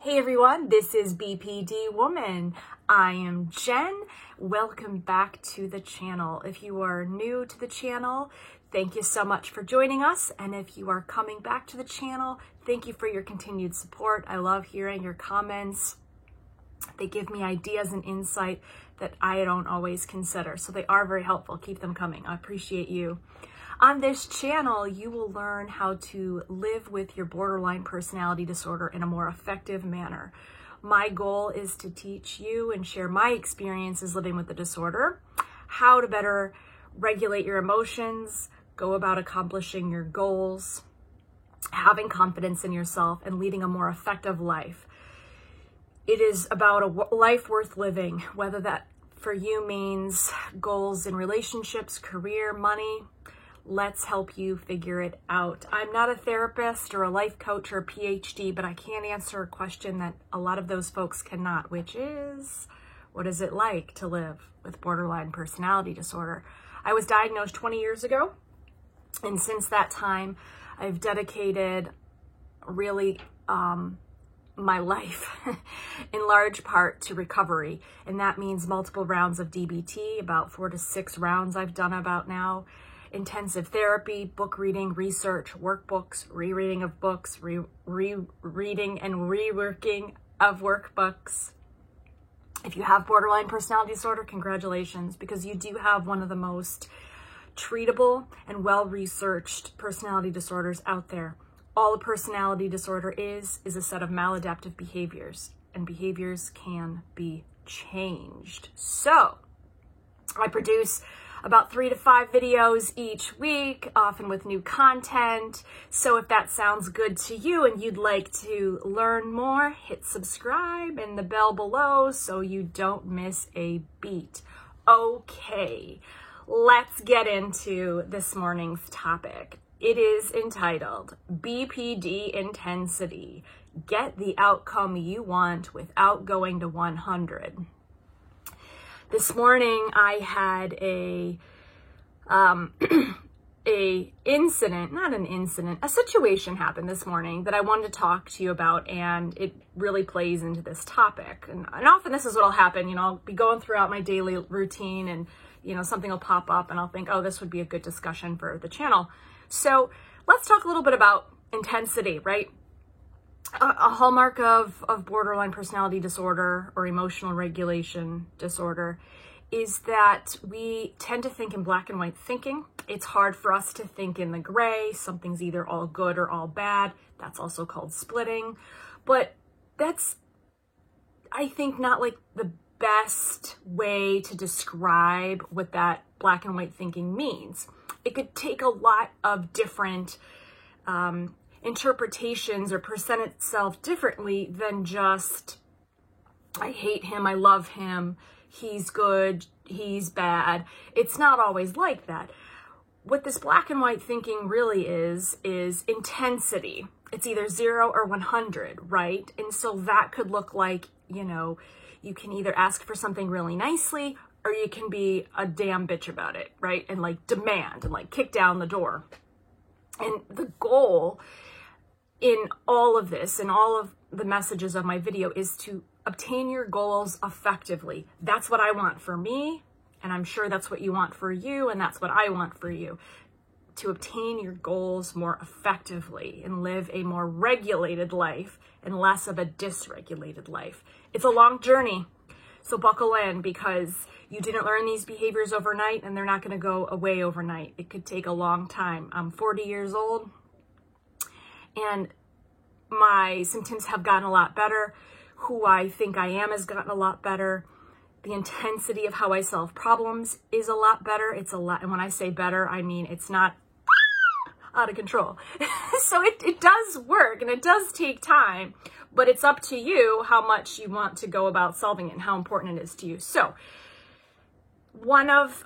Hey everyone, this is BPD Woman. I am Jen. Welcome back to the channel. If you are new to the channel, thank you so much for joining us. And if you are coming back to the channel, thank you for your continued support. I love hearing your comments. They give me ideas and insight that I don't always consider. So they are very helpful. Keep them coming. I appreciate you. On this channel, you will learn how to live with your borderline personality disorder in a more effective manner. My goal is to teach you and share my experiences living with the disorder, how to better regulate your emotions, go about accomplishing your goals, having confidence in yourself, and leading a more effective life. It is about a life worth living, whether that for you means goals in relationships, career, money. Let's help you figure it out. I'm not a therapist or a life coach or a PhD, but I can answer a question that a lot of those folks cannot, which is, what is it like to live with borderline personality disorder? I was diagnosed 20 years ago, and since that time, I've dedicated really my life in large part to recovery, and that means multiple rounds of DBT, about 4 to 6 rounds I've done about now. Intensive therapy, book reading, research, workbooks, rereading of books, rereading and reworking of workbooks. If you have borderline personality disorder, congratulations, because you do have one of the most treatable and well-researched personality disorders out there. All a personality disorder is a set of maladaptive behaviors, and behaviors can be changed. So, I produce about 3 to 5 videos each week, often with new content. So if that sounds good to you and you'd like to learn more, hit subscribe and the bell below so you don't miss a beat. Okay, let's get into this morning's topic. It is entitled BPD Intensity. Get the outcome you want without going to 100. This morning I had a situation happen this morning that I wanted to talk to you about, and it really plays into this topic. And often this is what'll happen, I'll be going throughout my daily routine and, something will pop up and I'll think, oh, this would be a good discussion for the channel. So let's talk a little bit about intensity, right? A hallmark of borderline personality disorder or emotional regulation disorder is that we tend to think in black and white thinking. It's hard for us to think in the gray. Something's either all good or all bad. That's also called splitting. But that's, I think, not like the best way to describe what that black and white thinking means. It could take a lot of different interpretations or present itself differently than just, I hate him, I love him, he's good, he's bad. It's not always like that. What this black and white thinking really is intensity. It's either 0 or 100, right? And so that could look like, you can either ask for something really nicely or you can be a damn bitch about it, right? And like demand and like kick down the door. And the goal in all of this and all of the messages of my video is to obtain your goals effectively. That's what I want for me, and I'm sure that's what you want for you, and that's what I want for you. To obtain your goals more effectively and live a more regulated life and less of a dysregulated life. It's a long journey, so buckle in, because you didn't learn these behaviors overnight and they're not going to go away overnight. It could take a long time. I'm 40 years old and my symptoms have gotten a lot better. Who I think I am has gotten a lot better. The intensity of how I solve problems is a lot better. It's a lot, and when I say better, I mean it's not out of control. So it does work and it does take time, but it's up to you how much you want to go about solving it and how important it is to you. So one of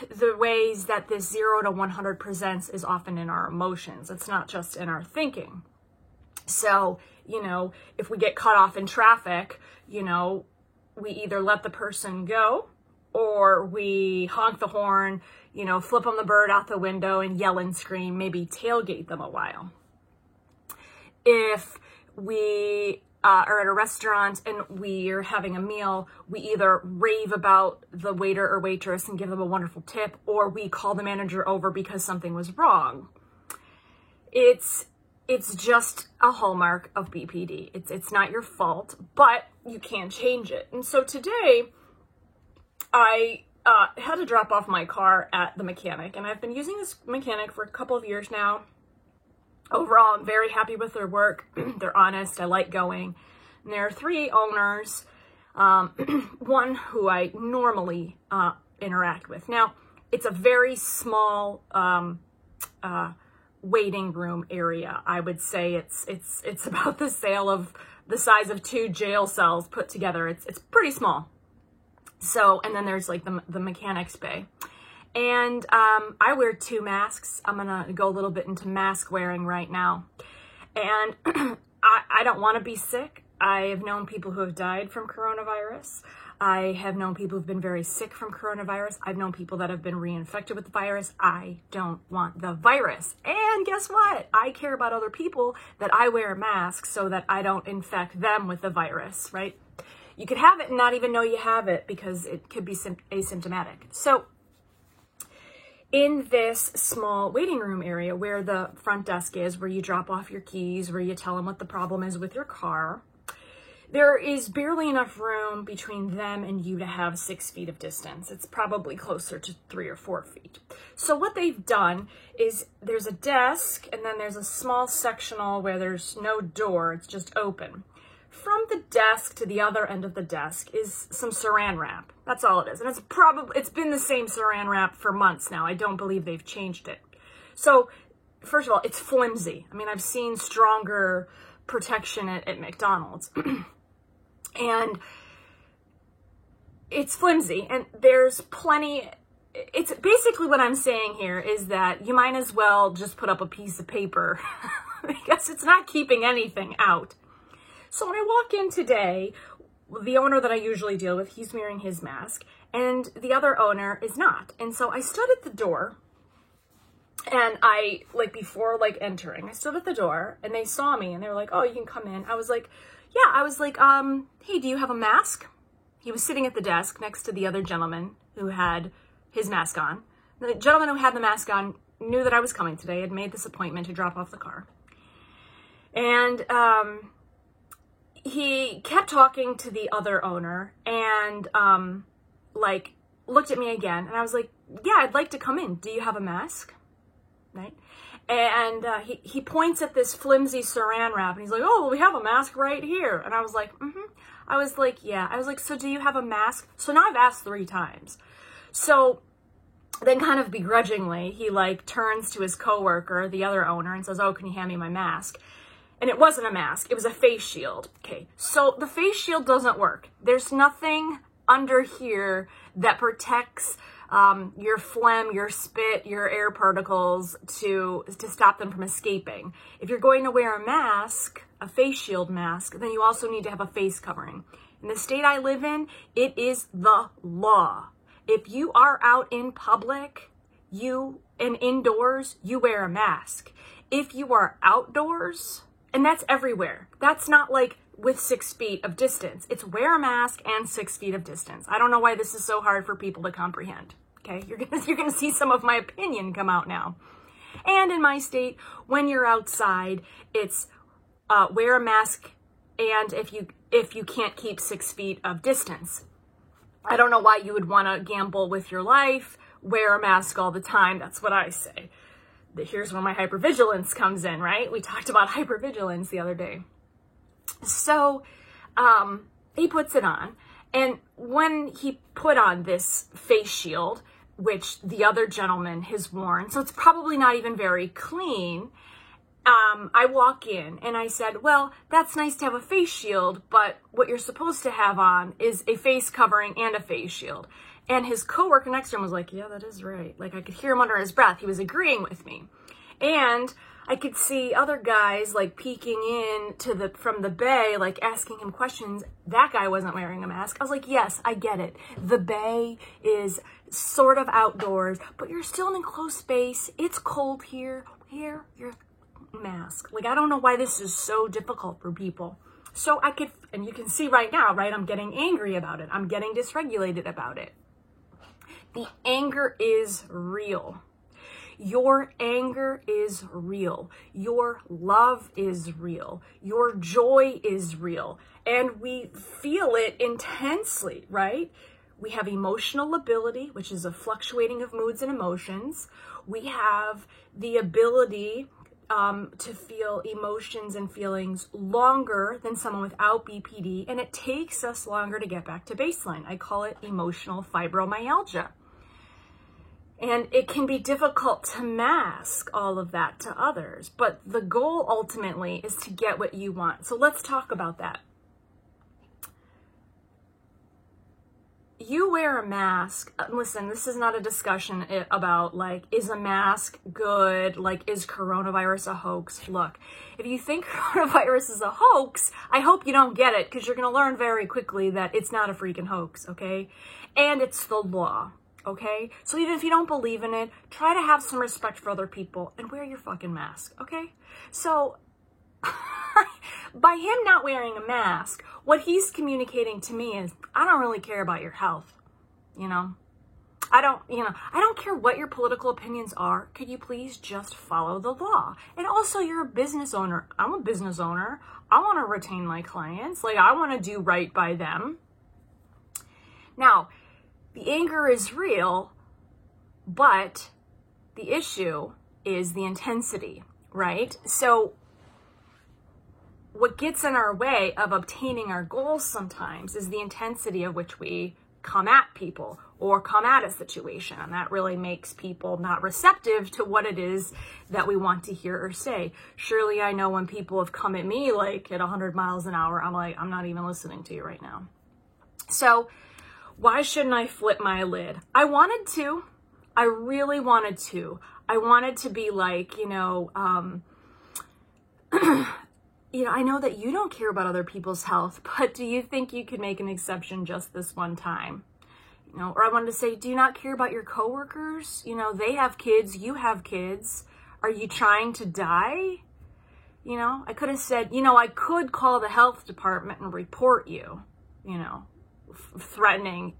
the ways that this 0 to 100 presents is often in our emotions. It's not just in our thinking. So, if we get cut off in traffic, we either let the person go or we honk the horn, flip them the bird out the window and yell and scream, maybe tailgate them a while. If we are at a restaurant and we're having a meal, we either rave about the waiter or waitress and give them a wonderful tip, or we call the manager over because something was wrong. It's just a hallmark of BPD. It's not your fault, but you can change it. And so today, I had to drop off my car at the mechanic, and I've been using this mechanic for a couple of years now. Overall, I'm very happy with their work. They're honest. I like going. And there are 3 owners, one who I normally interact with. Now, it's a very small waiting room area. I would say it's about the size of 2 jail cells put together. It's pretty small. So, and then there's like the mechanics bay. And I wear 2 masks. I'm gonna go a little bit into mask wearing right now. And I don't want to be sick. I have known people who have died from coronavirus. I have known people who've been very sick from coronavirus. I've known people that have been reinfected with the virus. I don't want the virus. And guess what? I care about other people, that I wear a mask so that I don't infect them with the virus, right? You could have it and not even know you have it because it could be asymptomatic. So in this small waiting room area where the front desk is, where you drop off your keys, where you tell them what the problem is with your car, there is barely enough room between them and you to have 6 feet of distance. It's probably closer to 3 or 4 feet. So what they've done is there's a desk and then there's a small sectional where there's no door, it's just open. From the desk to the other end of the desk is some saran wrap. That's all it is. And it's been the same saran wrap for months now. I don't believe they've changed it. So first of all, it's flimsy. I mean, I've seen stronger protection at McDonald's. And it's flimsy, and there's plenty. It's basically what I'm saying here is that you might as well just put up a piece of paper because it's not keeping anything out. So when I walk in today, the owner that I usually deal with, he's wearing his mask, and the other owner is not. And so I stood at the door, and before entering, I stood at the door, and they saw me, and they were like, "Oh, you can come in." I was like, "Hey, do you have a mask?" He was sitting at the desk next to the other gentleman who had his mask on. The gentleman who had the mask on knew that I was coming today, had made this appointment to drop off the car. And he kept talking to the other owner and looked at me again. And I was like, "Yeah, I'd like to come in. Do you have a mask?" Right? And he points at this flimsy saran wrap and he's like, "Oh, well, we have a mask right here." And I was like, I was like, "Yeah." I was like, "So do you have a mask?" So now I've asked 3 times. So then kind of begrudgingly, he turns to his coworker, the other owner, and says, "Oh, can you hand me my mask?" And it wasn't a mask, it was a face shield. Okay, so the face shield doesn't work. There's nothing under here that protects your phlegm, your spit, your air particles to stop them from escaping. If you're going to wear a mask, a face shield mask, then you also need to have a face covering. In the state I live in, it is the law. If you are out in public, and indoors, you wear a mask. If you are outdoors, and that's everywhere. That's not with 6 feet of distance. It's wear a mask and 6 feet of distance. I don't know why this is so hard for people to comprehend. Okay, you're gonna see some of my opinion come out now. And in my state, when you're outside, it's wear a mask, and if you can't keep 6 feet of distance. I don't know why you would want to gamble with your life. Wear a mask all the time. That's what I say. Here's where my hypervigilance comes in, right? We talked about hypervigilance the other day. So he puts it on. And when he put on this face shield, which the other gentleman has worn, so it's probably not even very clean, I walk in and I said, "Well, that's nice to have a face shield, but what you're supposed to have on is a face covering and a face shield." And his coworker next to him was like, "Yeah, that is right." I could hear him under his breath. He was agreeing with me. And I could see other guys peeking in from the bay, asking him questions. That guy wasn't wearing a mask. I was like, "Yes, I get it. The bay is sort of outdoors, but you're still in an enclosed space. It's cold here. Wear your mask." I don't know why this is so difficult for people. So I could, and you can see right now, right? I'm getting angry about it. I'm getting dysregulated about it. The anger is real. Your anger is real. Your love is real. Your joy is real. And we feel it intensely, right? We have emotional ability, which is a fluctuating of moods and emotions. We have the ability to feel emotions and feelings longer than someone without BPD, and it takes us longer to get back to baseline. I call it emotional fibromyalgia. And it can be difficult to mask all of that to others, but the goal ultimately is to get what you want. So let's talk about that. You wear a mask. Listen, this is not a discussion about like, is a mask good? Like, is coronavirus a hoax? Look, if you think coronavirus is a hoax, I hope you don't get it, because you're going to learn very quickly that it's not a freaking hoax, okay? And it's the law. Okay? So even if you don't believe in it, try to have some respect for other people and wear your fucking mask, okay? So by him not wearing a mask, what he's communicating to me is, I don't really care about your health, you know? I don't care what your political opinions are. Could you please just follow the law? And also, you're a business owner. I'm a business owner. I want to retain my clients. Like, I want to do right by them. Now, the anger is real, but the issue is the intensity, right? So what gets in our way of obtaining our goals sometimes is the intensity of which we come at people or come at a situation. And that really makes people not receptive to what it is that we want to hear or say. Surely I know when people have come at me like at 100 miles an hour, I'm like, I'm not even listening to you right now. So why shouldn't I flip my lid? I wanted to. I really wanted to. I wanted to be like, I know that you don't care about other people's health, but do you think you could make an exception just this one time? Or I wanted to say, do you not care about your coworkers? They have kids, you have kids. Are you trying to die? I could have said, I could call the health department and report you, threatening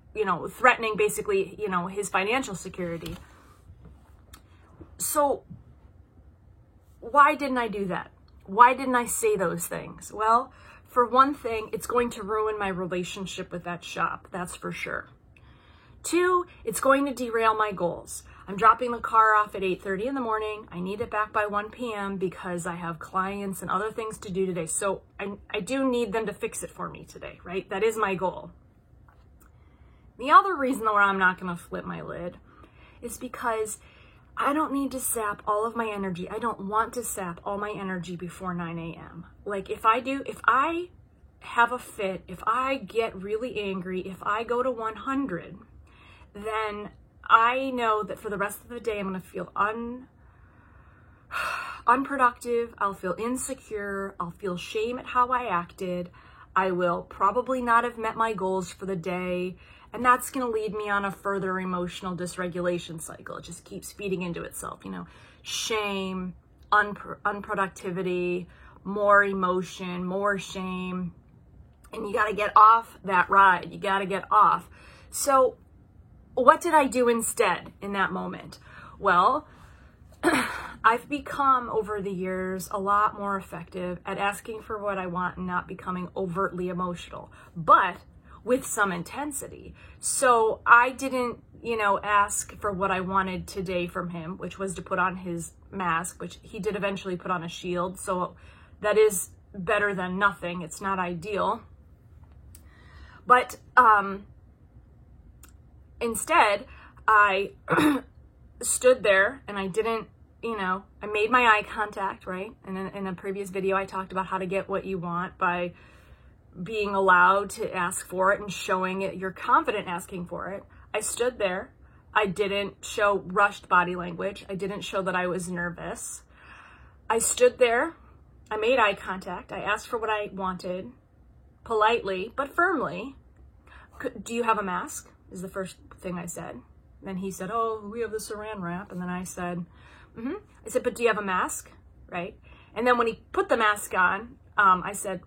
basically, his financial security. So why didn't I do that? Why didn't I say those things? Well, for one thing, it's going to ruin my relationship with that shop. That's for sure. 2, it's going to derail my goals. I'm dropping the car off at 8:30 in the morning. I need it back by 1 p.m. because I have clients and other things to do today. So I do need them to fix it for me today, right? That is my goal. The other reason why I'm not going to flip my lid is because I don't need to sap all of my energy. I don't want to sap all my energy before 9 a.m. Like if I have a fit, if I get really angry, if I go to 100, then I know that for the rest of the day, I'm going to feel unproductive. I'll feel insecure. I'll feel shame at how I acted. I will probably not have met my goals for the day. And that's going to lead me on a further emotional dysregulation cycle. It just keeps feeding into itself, shame, unproductivity, more emotion, more shame. And you got to get off that ride. You got to get off. So what did I do instead in that moment? Well, I've become over the years a lot more effective at asking for what I want and not becoming overtly emotional. But with some intensity. So I didn't, ask for what I wanted today from him, which was to put on his mask, which he did eventually put on a shield. So that is better than nothing. It's not ideal. But instead, I stood there and I didn't, I made my eye contact, right? And in a previous video, I talked about how to get what you want by being allowed to ask for it and showing it you're confident asking for it. I stood there. I didn't show rushed body language. I didn't show that I was nervous. I stood there. I made eye contact. I asked for what I wanted, politely but firmly. Do you have a mask? Is the first thing I said. Then he said, oh, we have the saran wrap. And then I said, I said, but do you have a mask? Right? And then when he put the mask on, I said,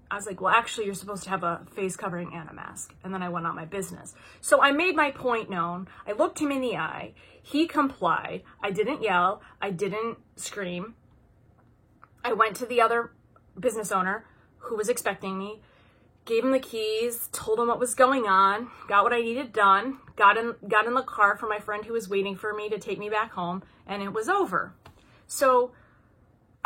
I was like, well, actually, you're supposed to have a face covering and a mask. And then I went on my business. So I made my point known. I looked him in the eye. He complied. I didn't yell. I didn't scream. I went to the other business owner who was expecting me, gave him the keys, told him what was going on, got what I needed done, got in the car for my friend who was waiting for me to take me back home, and it was over. So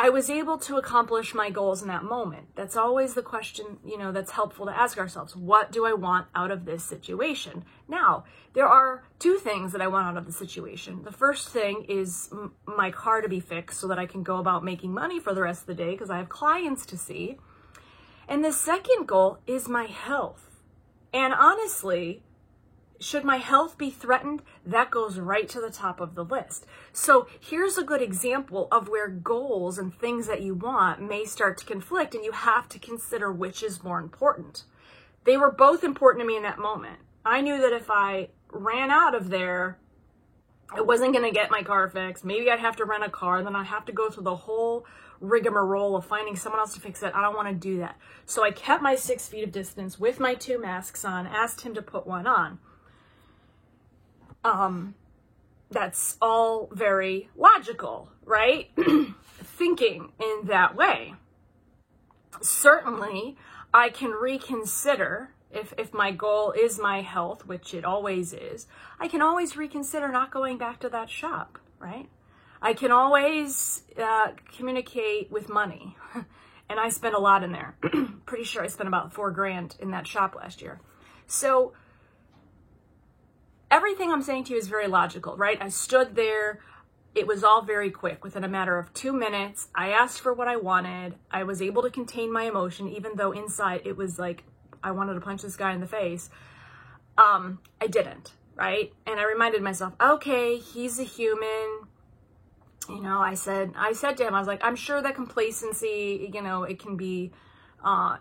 I was able to accomplish my goals in that moment. That's always the question, that's helpful to ask ourselves. What do I want out of this situation? Now, there are two things that I want out of the situation. The first thing is my car to be fixed so that I can go about making money for the rest of the day because I have clients to see. And the second goal is my health. And honestly, should my health be threatened, that goes right to the top of the list. So here's a good example of where goals and things that you want may start to conflict, and you have to consider which is more important. They were both important to me in that moment. I knew that if I ran out of there, I wasn't going to get my car fixed. Maybe I'd have to rent a car, then I'd have to go through the whole rigmarole of finding someone else to fix it. I don't want to do that. So I kept my 6 feet of distance with my 2 masks on, asked him to put one on. That's all very logical, right? Thinking in that way. Certainly, I can reconsider if my goal is my health, which it always is. I can always reconsider not going back to that shop, right? I can always communicate with money, and I spent a lot in there. Pretty sure I spent about $4,000 in that shop last year. So everything I'm saying to you is very logical, right? I stood there. It was all very quick. Within a matter of 2 minutes, I asked for what I wanted. I was able to contain my emotion, even though inside it was like, I wanted to punch this guy in the face. I didn't, right? And I reminded myself, okay, he's a human. I said to him, I was like, I'm sure that complacency, it can be,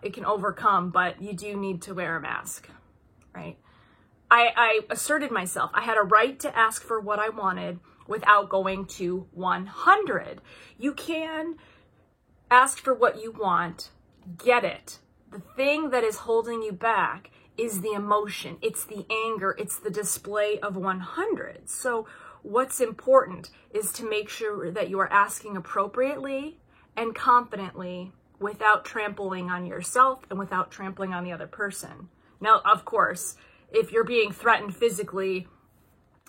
it can overcome, but you do need to wear a mask, right? I asserted myself. I had a right to ask for what I wanted without going to 100. You can ask for what you want, get it. The thing that is holding you back is the emotion. It's the anger. It's the display of 100. So what's important is to make sure that you are asking appropriately and confidently without trampling on yourself and without trampling on the other person. Now, of course, if you're being threatened physically,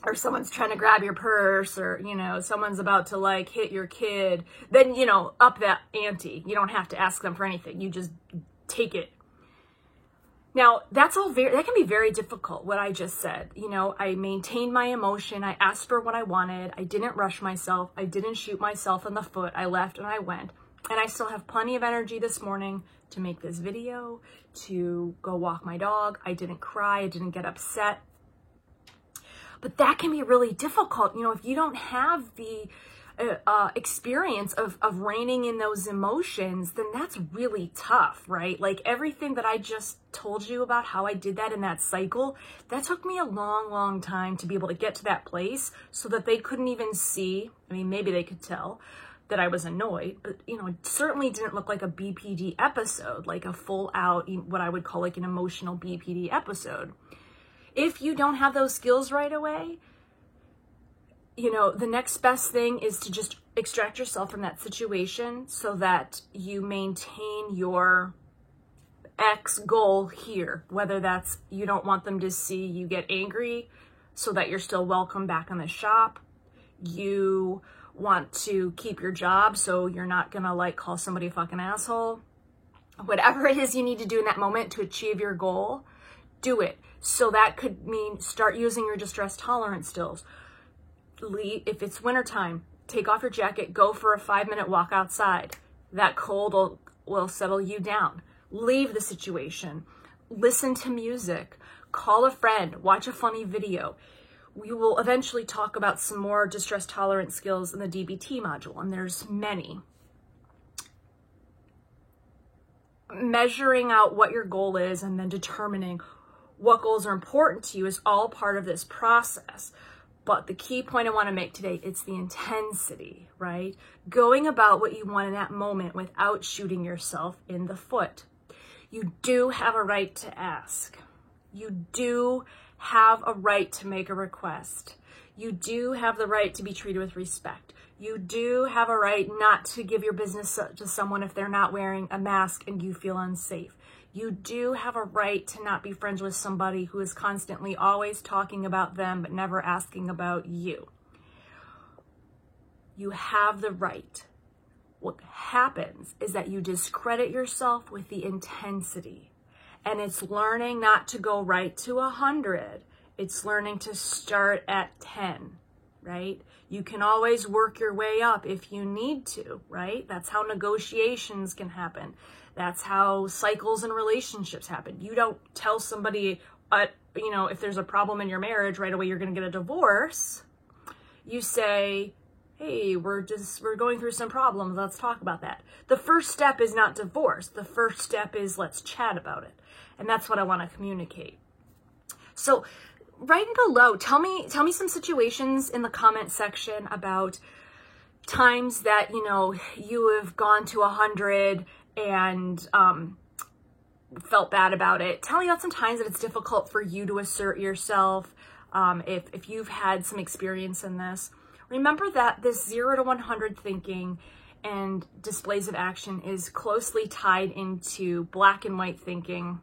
or someone's trying to grab your purse, or, someone's about to hit your kid, then, up that ante. You don't have to ask them for anything. You just take it. Now, that can be very difficult, what I just said. I maintained my emotion. I asked for what I wanted. I didn't rush myself. I didn't shoot myself in the foot. I left and I went. And I still have plenty of energy this morning to make this video, to go walk my dog. I didn't cry. I didn't get upset. But that can be really difficult. If you don't have the experience of reining in those emotions, then that's really tough, right? Like everything that I just told you about how I did that in that cycle, that took me a long, long time to be able to get to that place so that they couldn't even see. I mean, maybe they could tell that I was annoyed, but it certainly didn't look like a BPD episode, like a full out, what I would call like an emotional BPD episode. If you don't have those skills right away, the next best thing is to just extract yourself from that situation so that you maintain your X goal here, whether that's you don't want them to see you get angry so that you're still welcome back in the shop. You want to keep your job so you're not gonna call somebody a fucking asshole. Whatever it is you need to do in that moment to achieve your goal, do it. So that could mean start using your distress tolerance skills. If it's wintertime, take off your jacket, go for a 5-minute walk outside. That cold will settle you down. Leave the situation. Listen to music. Call a friend. Watch a funny video. We will eventually talk about some more distress tolerance skills in the DBT module, and there's many. Measuring out what your goal is and then determining what goals are important to you is all part of this process. But the key point I want to make today, it's the intensity, right? Going about what you want in that moment without shooting yourself in the foot. You do have a right to ask. You do have a right to make a request. You do have the right to be treated with respect. You do have a right not to give your business to someone if they're not wearing a mask and you feel unsafe. You do have a right to not be friends with somebody who is constantly always talking about them but never asking about you. You have the right. What happens is that you discredit yourself with the intensity. And it's learning not to go right to 100. It's learning to start at 10, right? You can always work your way up if you need to, right? That's how negotiations can happen. That's how cycles and relationships happen. You don't tell somebody, if there's a problem in your marriage, right away you're going to get a divorce. You say, hey, we're going through some problems. Let's talk about that. The first step is not divorce. The first step is let's chat about it. And that's what I want to communicate. So write below. Tell me some situations in the comment section about times that, you have gone to 100 and felt bad about it. Tell me about some times that it's difficult for you to assert yourself, if you've had some experience in this. Remember that this 0 to 100 thinking and displays of action is closely tied into black and white thinking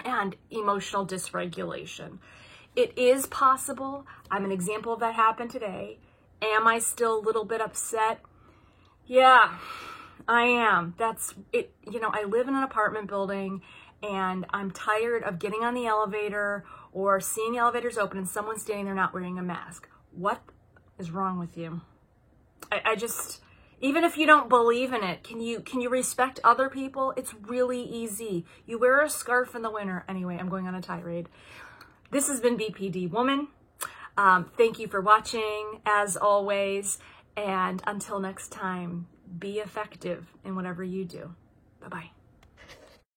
and emotional dysregulation. It is possible. I'm an example of that happened today. Am I still a little bit upset? Yeah, I am. That's it. I live in an apartment building and I'm tired of getting on the elevator or seeing the elevators open and someone standing there not wearing a mask. What is wrong with you? I just, even if you don't believe in it, can you respect other people? It's really easy. You wear a scarf in the winter. Anyway, I'm going on a tirade. This has been BPD Woman. Thank you for watching, as always. And until next time, be effective in whatever you do. Bye-bye.